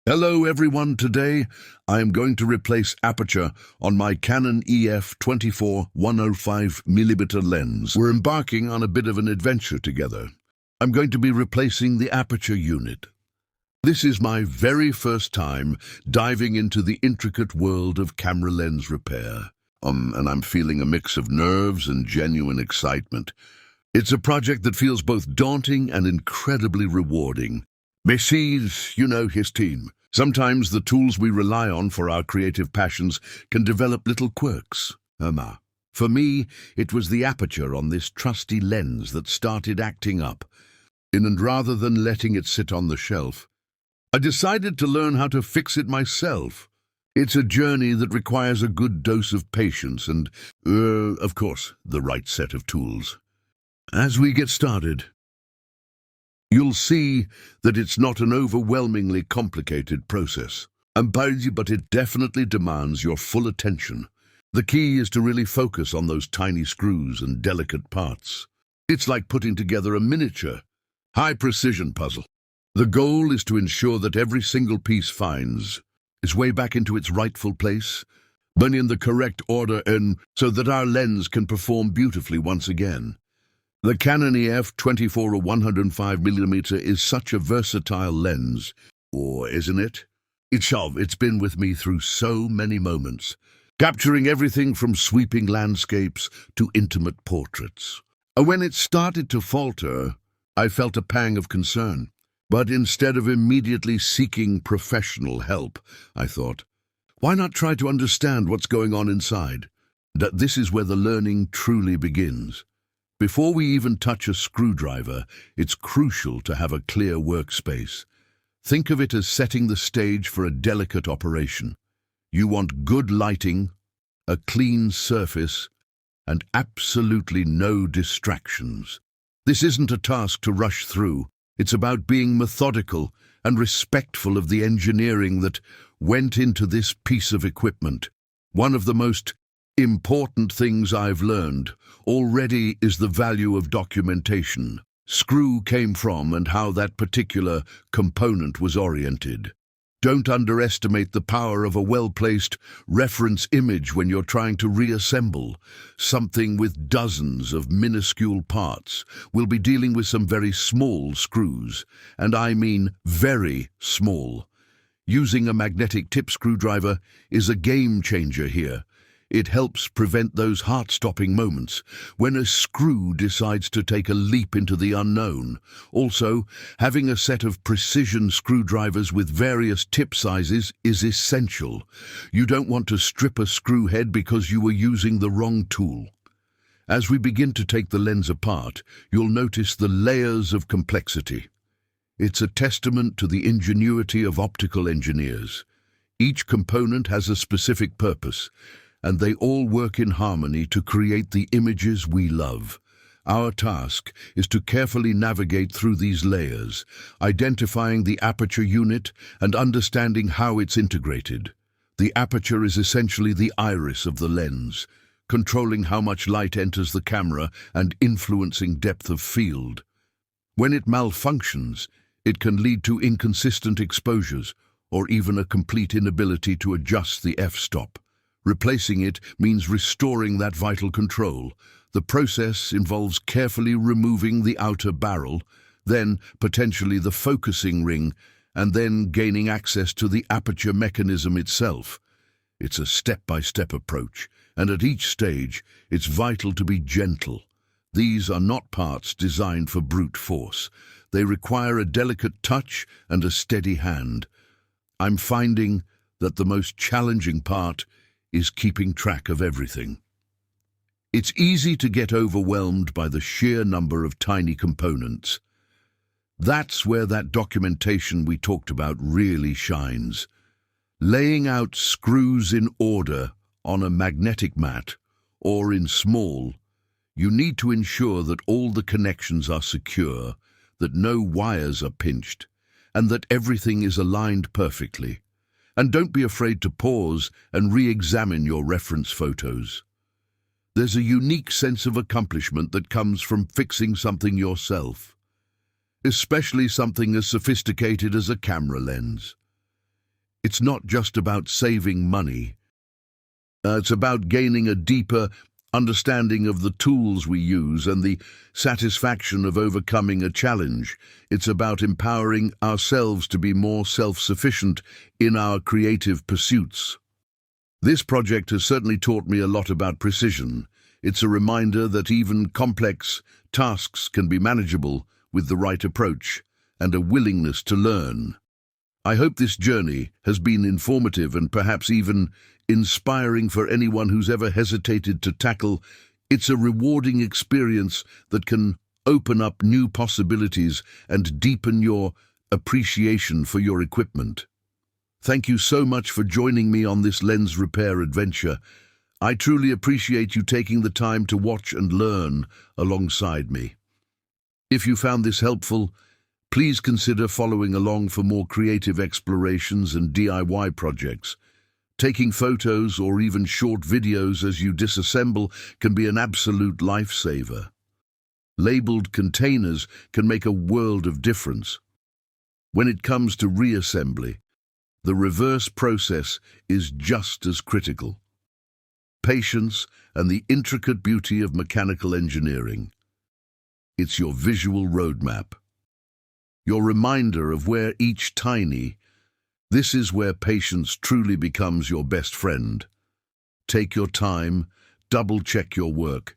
Hello everyone, today I am going to replace aperture on my Canon EF 24-105mm lens. We're embarking on a bit of an adventure together. I'm going to be replacing the aperture unit. This is my very first time diving into the intricate world of camera lens repair. And I'm feeling a mix of nerves and genuine excitement. It's a project that feels both daunting and incredibly rewarding. Besides, you know, his team. Sometimes the tools we rely on for our creative passions can develop little quirks. For me, it was the aperture on this trusty lens that started acting up. And rather than letting it sit on the shelf, I decided to learn how to fix it myself. It's a journey that requires a good dose of patience and, of course, the right set of tools. As we get started, you'll see that it's not an overwhelmingly complicated process, but it definitely demands your full attention. The key is to really focus on those tiny screws and delicate parts. It's like putting together a miniature, high-precision puzzle. The goal is to ensure that every single piece finds its way back into its rightful place, but in the correct order, and so that our lens can perform beautifully once again. The Canon EF 24-105mm is such a versatile lens, or isn't it? It's been with me through so many moments, capturing everything from sweeping landscapes to intimate portraits. When it started to falter, I felt a pang of concern. But instead of immediately seeking professional help, I thought, why not try to understand what's going on inside? That this is where the learning truly begins. Before we even touch a screwdriver, it's crucial to have a clear workspace. Think of it as setting the stage for a delicate operation. You want good lighting, a clean surface, and absolutely no distractions. This isn't a task to rush through. It's about being methodical and respectful of the engineering that went into this piece of equipment. One of the most important things I've learned already is the value of documentation. Screw came from and how that particular component was oriented. Don't underestimate the power of a well-placed reference image when you're trying to reassemble something with dozens of minuscule parts. We'll be dealing with some very small screws, and I mean very small. Using a magnetic tip screwdriver is a game changer here. It helps prevent those heart-stopping moments when a screw decides to take a leap into the unknown. Also, having a set of precision screwdrivers with various tip sizes is essential. You don't want to strip a screw head because you were using the wrong tool. As we begin to take the lens apart, you'll notice the layers of complexity. It's a testament to the ingenuity of optical engineers. Each component has a specific purpose, and they all work in harmony to create the images we love. Our task is to carefully navigate through these layers, identifying the aperture unit and understanding how it's integrated. The aperture is essentially the iris of the lens, controlling how much light enters the camera and influencing depth of field. When it malfunctions, it can lead to inconsistent exposures or even a complete inability to adjust the f-stop. Replacing it means restoring that vital control. The process involves carefully removing the outer barrel, then potentially the focusing ring, and then gaining access to the aperture mechanism itself. It's a step-by-step approach, and at each stage, it's vital to be gentle. These are not parts designed for brute force. They require a delicate touch and a steady hand. I'm finding that the most challenging part is keeping track of everything. It's easy to get overwhelmed by the sheer number of tiny components. That's where that documentation we talked about really shines. Laying out screws in order on a magnetic mat or in small, you need to ensure that all the connections are secure, that no wires are pinched, and that everything is aligned perfectly. And don't be afraid to pause and re-examine your reference photos. There's a unique sense of accomplishment that comes from fixing something yourself, especially something as sophisticated as a camera lens. It's not just about saving money. It's about gaining a deeper understanding of the tools we use and the satisfaction of overcoming a challenge. It's about empowering ourselves to be more self-sufficient in our creative pursuits. This project has certainly taught me a lot about precision. It's a reminder that even complex tasks can be manageable with the right approach and a willingness to learn. I hope this journey has been informative and perhaps even inspiring for anyone who's ever hesitated to tackle. It's a rewarding experience that can open up new possibilities and deepen your appreciation for your equipment. Thank you so much for joining me on this lens repair adventure. I truly appreciate you taking the time to watch and learn alongside me. If you found this helpful, please consider following along for more creative explorations and DIY projects. Taking photos or even short videos as you disassemble can be an absolute lifesaver. Labeled containers can make a world of difference. When it comes to reassembly, the reverse process is just as critical. Patience and the intricate beauty of mechanical engineering. It's your visual roadmap. Your reminder of where each tiny. This is where patience truly becomes your best friend. Take your time, double-check your work,